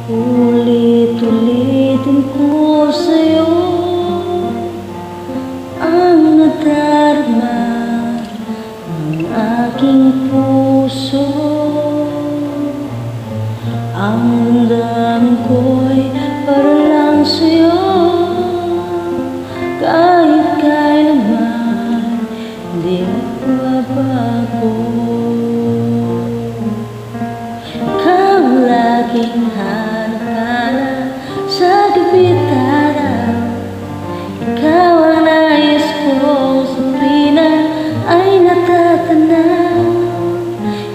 Ulit-ulitin ko sa'yo ang nadarama ng aking puso. Ang damdamin ko'y para lang sa'yo, kahit kailanman hindi magbabago. Ikaw laging hanap-hanap sa kapitara. Ikaw ang nais ko sa tuwina ay natatanaw.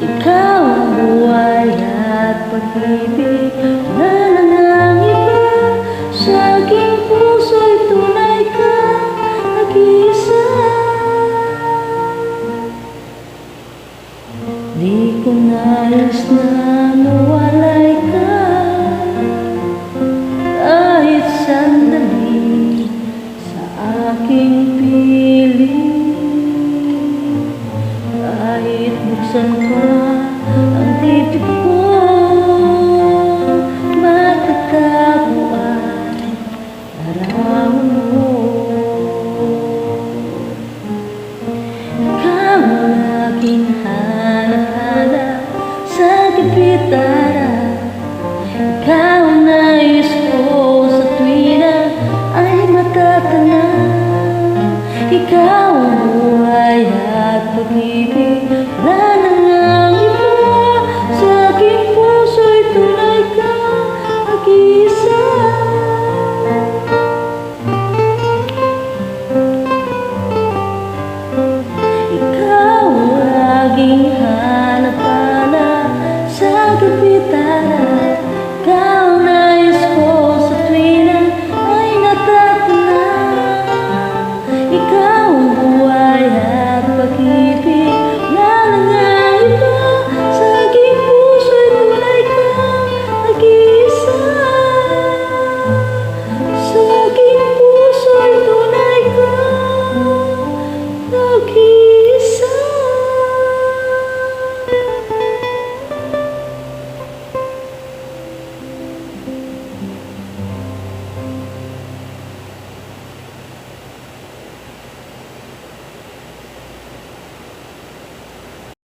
Ikaw ang buhay at pag-ibig na nangangiba. Sa aking puso'y tunay ka nag-iisa. Di ko nais na mawalay ka kahit sandali sa aking piling. Kahit buksan ko ang titik ko, matatago ay larawan mo. Ikaw ang aking hanap-hanap sa kapitara. Ikaw ang nais ko sa tuwina ay matatanaw. Ikaw